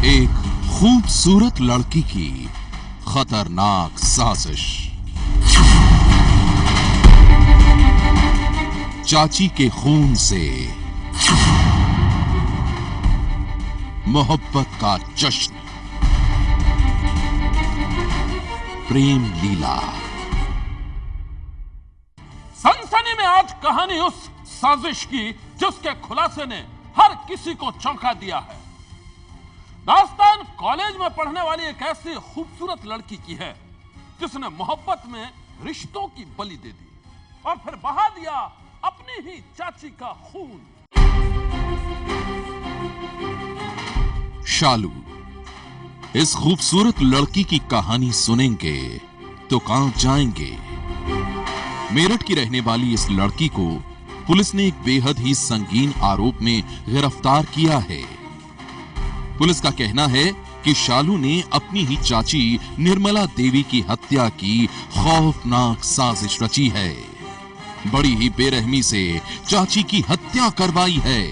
एक खूबसूरत लड़की की खतरनाक साजिश। चाची के खून से मोहब्बत का जश्न, प्रेम लीला। सनसनी में आज कहानी उस साजिश की जिसके खुलासे ने हर किसी को चौंका दिया है। दास्तान कॉलेज में पढ़ने वाली एक ऐसी खूबसूरत लड़की की है जिसने मोहब्बत में रिश्तों की बलि दे दी और फिर बहा दिया अपनी ही चाची का खून। शालू। इस खूबसूरत लड़की की कहानी सुनेंगे तो कांप जाएंगे। मेरठ की रहने वाली इस लड़की को पुलिस ने एक बेहद ही संगीन आरोप में गिरफ्तार किया है। पुलिस का कहना है कि शालू ने अपनी ही चाची निर्मला देवी की हत्या की खौफनाक साजिश रची है। बड़ी ही बेरहमी से चाची की हत्या करवाई है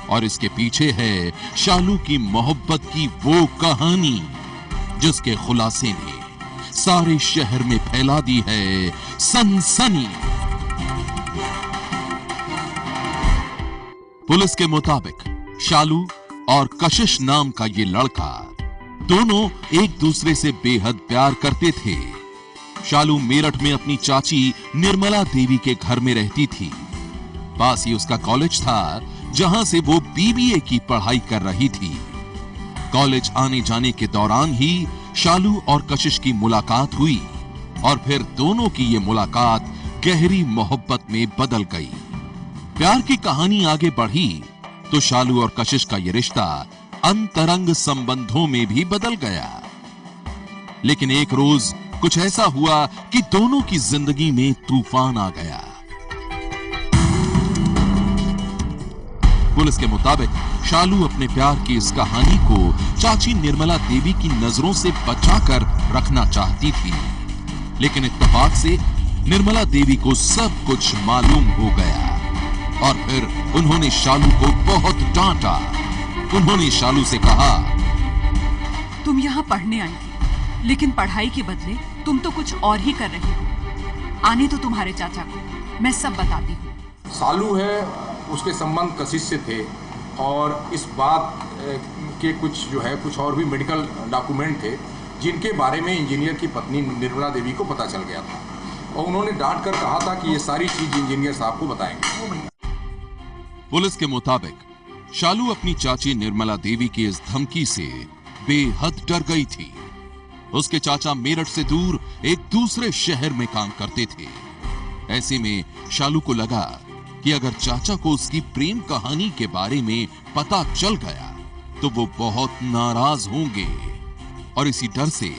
और इसके पीछे है शालू की मोहब्बत की वो कहानी जिसके खुलासे ने सारे शहर में फैला दी है सनसनी। पुलिस के मुताबिक शालू और कशिश नाम का ये लड़का दोनों एक दूसरे से बेहद प्यार करते थे। शालू मेरठ में अपनी चाची निर्मला देवी के घर में रहती थी। पास ही उसका कॉलेज था जहां से वो बीबीए की पढ़ाई कर रही थी। कॉलेज आने जाने के दौरान ही शालू और कशिश की मुलाकात हुई और फिर दोनों की ये मुलाकात गहरी मोहब्बत में बदल गई। प्यार की कहानी आगे बढ़ी तो शालू और कशिश का यह रिश्ता अंतरंग संबंधों में भी बदल गया। लेकिन एक रोज कुछ ऐसा हुआ कि दोनों की जिंदगी में तूफान आ गया। पुलिस के मुताबिक शालू अपने प्यार की इस कहानी को चाची निर्मला देवी की नजरों से बचाकर रखना चाहती थी, लेकिन इत्तेफाक से निर्मला देवी को सब कुछ मालूम हो गया और फिर उन्होंने शालू को बहुत डांटा। उन्होंने शालू से कहा, तुम यहाँ पढ़ने आई थी, लेकिन पढ़ाई के बदले तुम तो कुछ और ही कर रही हो। आने तो तुम्हारे चाचा को, मैं सब बताती हूँ। शालू है, उसके संबंध कशिश से थे और इस बात के कुछ और भी मेडिकल डॉक्यूमेंट थे जिनके बारे में इंजीनियर की पत्नी निर्मला देवी को पता चल गया था और उन्होंने डांट कर कहा था कि ये सारी चीज इंजीनियर साहब को बताएंगे। पुलिस के मुताबिक शालू अपनी चाची निर्मला देवी की इस धमकी से बेहद डर गई थी। उसके चाचा मेरठ से दूर एक दूसरे शहर में काम करते थे। ऐसे में शालू को लगा कि अगर चाचा को उसकी प्रेम कहानी के बारे में पता चल गया तो वो बहुत नाराज होंगे और इसी डर से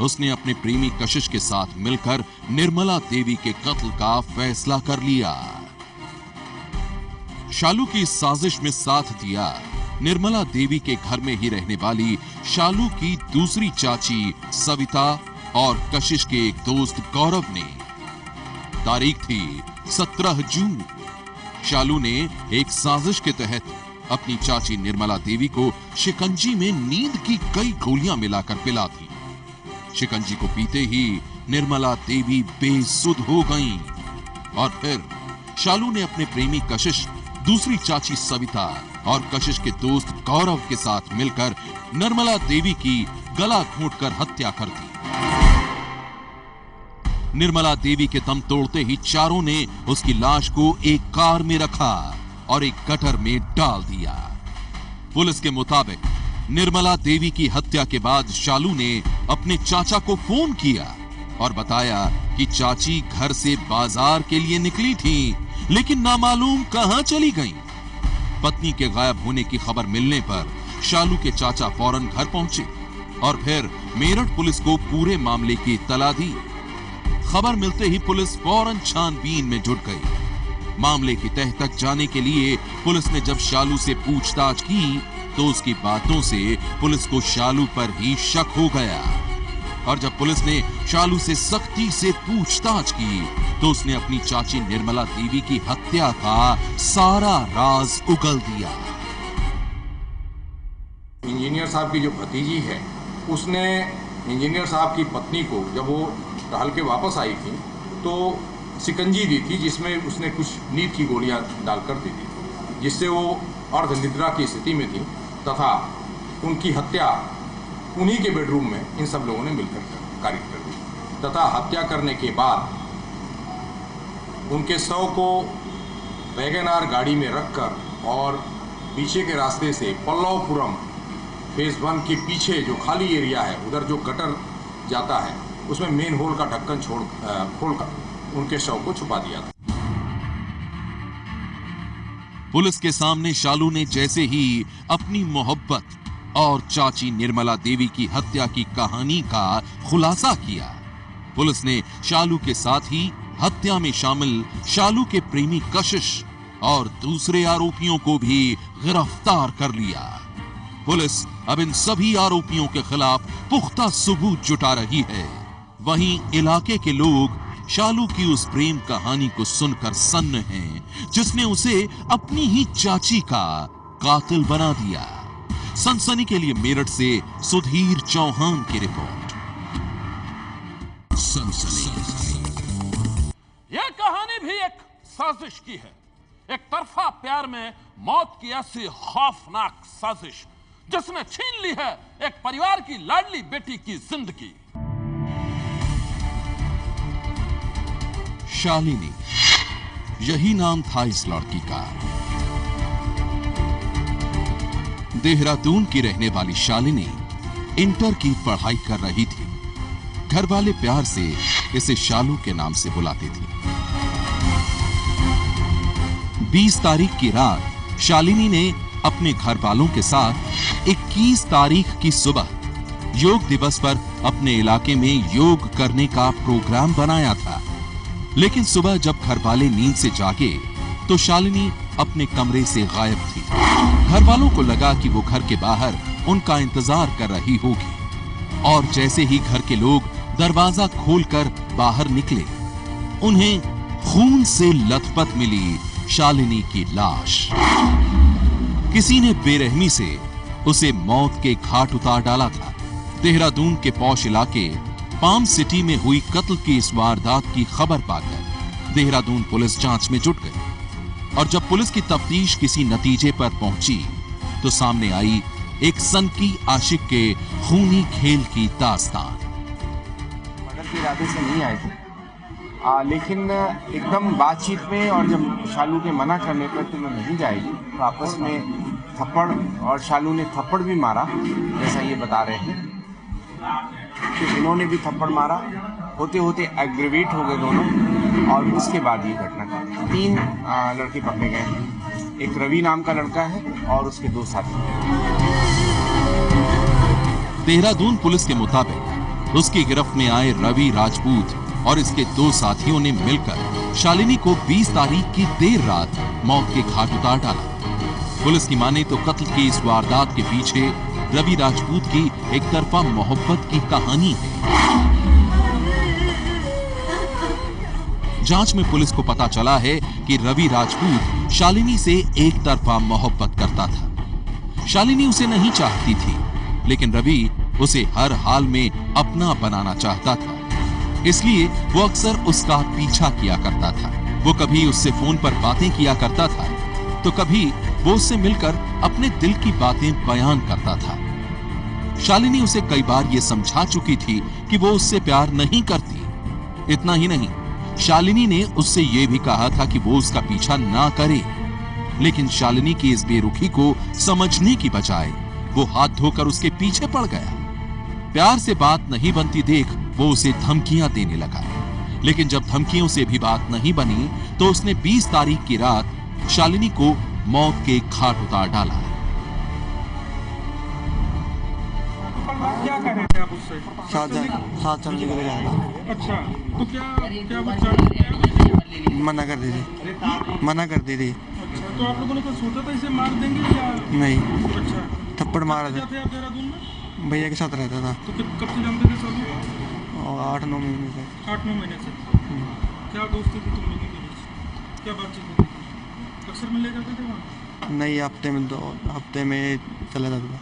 उसने अपने प्रेमी कशिश के साथ मिलकर निर्मला देवी के कत्ल का फैसला कर लिया। शालू की इस साजिश में साथ दिया निर्मला देवी के घर में ही रहने वाली शालू की दूसरी चाची सविता और कशिश के एक दोस्त गौरव ने। तारीख थी 17 जून। शालू ने एक साजिश के तहत अपनी चाची निर्मला देवी को शिकंजी में नींद की कई गोलियां मिलाकर पिला दी। शिकंजी को पीते ही निर्मला देवी बेसुध हो गईं और फिर शालू ने अपने प्रेमी कशिश, दूसरी चाची सविता और कशिश के दोस्त गौरव के साथ मिलकर निर्मला देवी की गला घोंटकर हत्या कर दी। निर्मला देवी के दम तोड़ते ही चारों ने उसकी लाश को एक कार में रखा और एक गटर में डाल दिया। पुलिस के मुताबिक निर्मला देवी की हत्या के बाद शालू ने अपने चाचा को फोन किया और बताया कि चाची घर से बाजार के लिए निकली थी, लेकिन नामालूम कहां चली गईं। पत्नी के गायब होने की खबर मिलने पर शालू के चाचा फौरन घर पहुंचे और फिर मेरठ पुलिस को पूरे मामले की इत्तला दी। खबर मिलते ही पुलिस फौरन छानबीन में जुट गई। मामले की तह तक जाने के लिए पुलिस ने जब शालू से पूछताछ की तो उसकी बातों से पुलिस को शालू पर ही शक हो गया और जब पुलिस ने शालू से सख्ती से पूछताछ की तो उसने अपनी चाची निर्मला देवी की हत्या का सारा राज उगल दिया। इंजीनियर साहब की जो भतीजी है उसने इंजीनियर साहब की पत्नी को जब वो टहल के वापस आई थी तो शिकंजी दी थी, जिसमें उसने कुछ नींद की गोलियां डालकर दी थी, जिससे वो अर्धनिद्रा की स्थिति में थी तथा उनकी हत्या उन्हीं के बेडरूम में इन सब लोगों ने मिलकर कारित कर दी तथा हत्या करने के बाद उनके शव को वैगनआर गाड़ी में रखकर और पीछे के रास्ते से पल्लवपुरम फेज 1 के पीछे जो खाली एरिया है उधर जो गटर जाता है उसमें मेन होल का ढक्कन खोलकर उनके शव को छुपा दिया था। पुलिस के सामने शालू ने जैसे ही अपनी मोहब्बत और चाची निर्मला देवी की हत्या की कहानी का खुलासा किया, पुलिस ने शालू के साथ ही हत्या में शामिल शालू के प्रेमी कशिश और दूसरे आरोपियों को भी गिरफ्तार कर लिया। पुलिस अब इन सभी आरोपियों के खिलाफ पुख्ता सबूत जुटा रही है। वहीं इलाके के लोग शालू की उस प्रेम कहानी को सुनकर सन्न हैं, जिसने उसे अपनी ही चाची का कातिल बना दिया। सनसनी के लिए मेरठ से सुधीर चौहान की रिपोर्ट। सनसनी। यह कहानी भी एक साजिश की है, एक तरफा प्यार में मौत की ऐसी खौफनाक साजिश जिसने छीन ली है एक परिवार की लाडली बेटी की जिंदगी। शालिनी, यही नाम था इस लड़की का। देहरादून की रहने वाली शालिनी इंटर की पढ़ाई कर रही थी। घर वाले प्यार से इसे शालू के नाम से बुलाते थे। 20 तारीख की रात शालिनी ने अपने घर वालों के साथ 21 तारीख की सुबह योग दिवस पर अपने इलाके में योग करने का प्रोग्राम बनाया था। लेकिन सुबह जब घर वाले नींद से जागे तो शालिनी अपने कमरे से गायब थी। घर वालों को लगा कि वो घर के बाहर उनका इंतजार कर रही होगी और जैसे ही घर के लोग दरवाजा खोलकर बाहर निकले, उन्हें खून से लथपथ मिली शालिनी की लाश। किसी ने बेरहमी से उसे मौत के घाट उतार डाला था। देहरादून के पौष इलाके पाम सिटी में हुई कत्ल की इस वारदात की खबर पाकर देहरादून पुलिस जांच में जुट गई और जब पुलिस की तफ्तीश किसी नतीजे पर पहुंची तो सामने आई एक सनकी आशिक के खूनी खेल की दास्तान। मर्डर के इरादे से नहीं आए थे, लेकिन एकदम बातचीत में और जब शालू के मना करने पर तो मैं नहीं जाएगी तो आपस में थप्पड़, और शालू ने थप्पड़ भी मारा जैसा ये बता रहे हैं कि इन्होंने भी थप्पड़ मारा। होते होते एग्रीवेट हो गए दोनों और उसके बाद ये घटना घटी। 3 लड़के पकड़े गए हैं। एक रवि नाम का लड़का है और उसके 2 साथी। देहरादून पुलिस के मुताबिक उसकी गिरफ्त में आए रवि राजपूत और इसके 2 साथियों ने मिलकर शालिनी को 20 तारीख की देर रात मौत के घाट उतार डाला। पुलिस की माने तो कत्ल की इस वारदात के पीछे रवि राजपूत की एक तरफा मोहब्बत की कहानी है। जांच में पुलिस को पता चला है कि रवि राजपूत शालिनी से एक तरफा मोहब्बत करता था। शालिनी उसे नहीं चाहती थी, लेकिन रवि उसे हर हाल में अपना बनाना चाहता था। इसलिए वो अक्सर उसका पीछा किया करता था। वो कभी उससे फोन पर बातें किया करता था तो कभी वो उससे मिलकर अपने दिल की बातें बयान करता था। शालिनी उसे कई बार ये समझा चुकी थी कि वो उससे प्यार नहीं करती। इतना ही नहीं, शालिनी ने उससे ये भी कहा था कि वो उसका पीछा ना करे, लेकिन शालिनी की इस बेरुखी को समझने की बजाय वो हाथ धोकर उसके पीछे पड़ गया। प्यार से बात नहीं बनती देख वो उसे धमकियां देने लगा, लेकिन जब धमकियों से भी बात नहीं बनी तो उसने 20 तारीख की रात शालिनी को मौत के घाट उतार डाला। क्या कर रहे थे आप उससे? साथ चलने के लिए जा रहा था। अच्छा, तो क्या वो मना कर दी थी। अच्छा, तो आप लोगों ने कुछ सोचा था इसे मार देंगे या नहीं? अच्छा, थप्पड़ मारा था। थे आप देहरादून में? भैया के साथ रहता था। तो कब से जानते थे सब? 8-9 महीने से। 8-9 महीने से। क्या दोस्ती थी तुम लोगों के बीच? क्या बातचीत होती थी? अक्सर मिले जाते थे वहाँ? नहीं, हफ्ते में चला जाता था।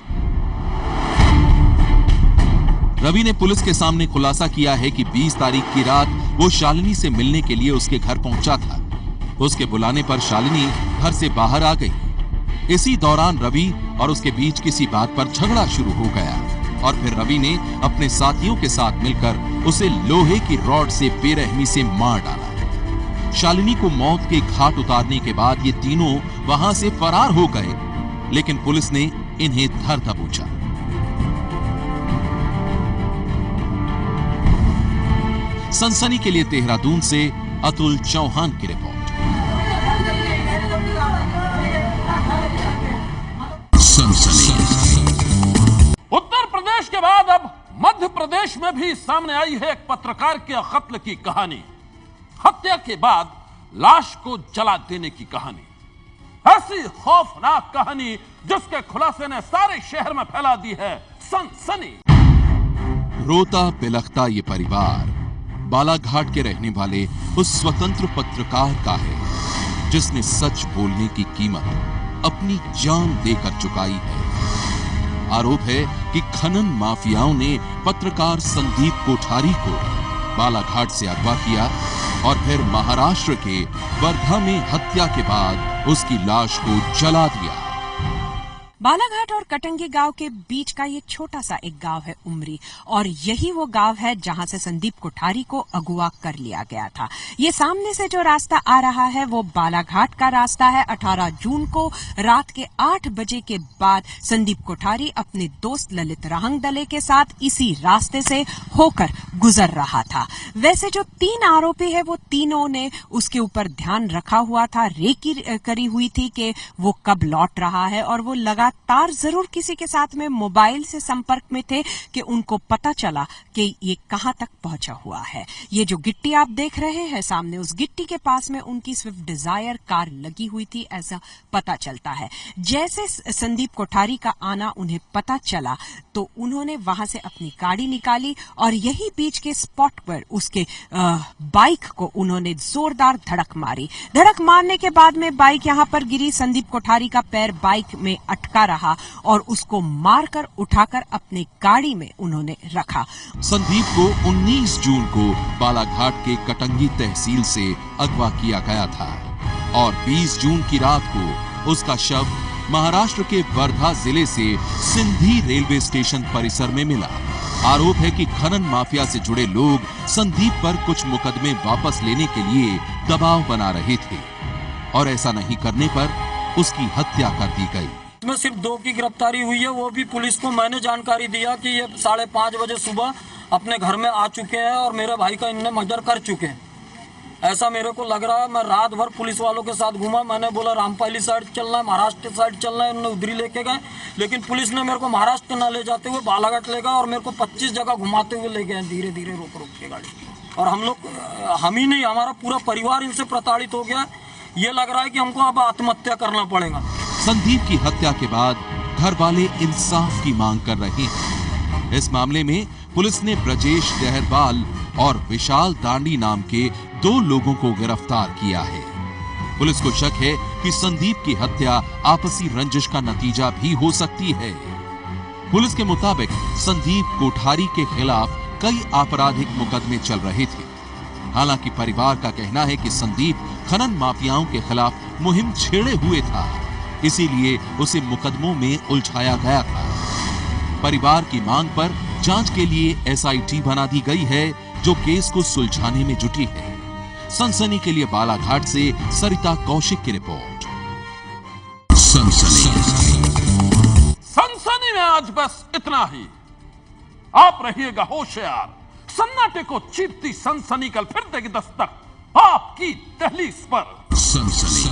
रवि ने पुलिस के सामने खुलासा किया है कि 20 तारीख की रात वो शालिनी से मिलने के लिए उसके घर पहुंचा था। उसके बुलाने पर शालिनी घर से बाहर आ गई। इसी दौरान रवि और उसके बीच किसी बात पर झगड़ा शुरू हो गया और फिर रवि ने अपने साथियों के साथ मिलकर उसे लोहे की रॉड से बेरहमी से मार डाला। शालिनी को मौत के घाट उतारने के बाद ये तीनों वहां से फरार हो गए, लेकिन पुलिस ने इन्हें धर दबोचा। सनसनी के लिए देहरादून से अतुल चौहान की रिपोर्ट। सनसनी। उत्तर प्रदेश के बाद अब मध्य प्रदेश में भी सामने आई है एक पत्रकार के कत्ल की कहानी। हत्या के बाद लाश को जला देने की कहानी। ऐसी खौफनाक कहानी जिसके खुलासे ने सारे शहर में फैला दी है सनसनी। रोता बिलखता ये परिवार बालाघाट के रहने वाले उस स्वतंत्र पत्रकार का है जिसने सच बोलने की कीमत अपनी जान देकर चुकाई है। आरोप है कि खनन माफियाओं ने पत्रकार संदीप कोठारी को बालाघाट से अगवा किया और फिर महाराष्ट्र के वर्धा में हत्या के बाद उसकी लाश को जला दिया। बालाघाट और कटंगी गांव के बीच का ये छोटा सा एक गांव है उमरी, और यही वो गांव है जहां से संदीप कोठारी को अगवा कर लिया गया था। ये सामने से जो रास्ता आ रहा है वो बालाघाट का रास्ता है। 18 जून को रात के 8 बजे के बाद संदीप कोठारी अपने दोस्त ललित रहंगदले के साथ इसी रास्ते से होकर गुजर रहा था। वैसे जो 3 आरोपी है वो तीनों ने उसके ऊपर ध्यान रखा हुआ था, रेकी करी हुई थी कि वो कब लौट रहा है, और वो लगातार जरूर किसी के साथ में मोबाइल से संपर्क में थे कि उनको पता चला कि ये कहां तक पहुंचा हुआ है। ये जो गिट्टी आप देख रहे हैं सामने, उस गिट्टी के पास में उनकी स्विफ्ट डिजायर कार लगी हुई थी, ऐसा पता चलता है। जैसे संदीप कोठारी का आना उन्हें पता चला तो उन्होंने वहां से अपनी गाड़ी निकाली और यही बीच के स्पॉट पर उसके बाइक को उन्होंने जोरदार धड़क मारी। धड़क मारने के बाद में बाइक यहां पर गिरी। संदीप कोठारी का पैर बाइक में अटका रहा और उसको मारकर उठाकर अपने गाड़ी में उन्होंने रखा। संदीप को 19 जून को बालाघाट के कटंगी तहसील से अगवा किया गया था और 20 जून की रात को उसका शव महाराष्ट्र के वर्धा जिले से सिंधी रेलवे स्टेशन परिसर में मिला। आरोप है कि खनन माफिया से जुड़े लोग संदीप पर कुछ मुकदमे वापस लेने के लिए दबाव बना रहे थे और ऐसा नहीं करने पर उसकी हत्या कर दी गई। इसमें सिर्फ 2 की गिरफ्तारी हुई है, वो भी पुलिस को मैंने जानकारी दिया कि ये 5:30 बजे सुबह अपने घर में आ चुके हैं और मेरे भाई का इनने मर्डर कर चुके हैं, ऐसा मेरे को लग रहा है। मैं रात भर पुलिस वालों के साथ घूमा, मैंने बोला रामपाली साइड चलना है, महाराष्ट्र साइड चलना है, उन्होंने उधरी लेके गए, लेकिन पुलिस ने मेरे को महाराष्ट्र न ले जाते हुए बालाघाट ले गए और मेरे को 25 जगह घुमाते हुए ले गए, धीरे धीरे रोक रोक के गाड़ी। और हम ही नहीं, हमारा पूरा परिवार इनसे प्रताड़ित हो गया। ये लग रहा है कि हमको अब आत्महत्या करना पड़ेगा। संदीप की हत्या के बाद घर वाले इंसाफ की मांग कर रहे हैं। इस मामले में पुलिस ने ब्रजेश डहरवाल और विशाल दांडी नाम के 2 लोगों को गिरफ्तार किया है। पुलिस को शक है कि संदीप की हत्या आपसी रंजिश का नतीजा भी हो सकती है। पुलिस के मुताबिक संदीप कोठारी के खिलाफ कई आपराधिक मुकदमे चल रहे थे। हालांकि परिवार का कहना है कि संदीप खनन माफियाओं के खिलाफ मुहिम छेड़े हुए था, इसीलिए उसे मुकदमों में उलझाया गया था। परिवार की मांग पर जांच के लिए SIT बना दी गई है जो केस को सुलझाने में जुटी है। सनसनी के लिए बालाघाट से सरिता कौशिक की रिपोर्ट। सनसनी में आज बस इतना ही। आप रहिएगा होशियार। सन्नाटे को चीरती सनसनी कल फिर देगी दस्तक आपकी दहलीज पर। सनसनी।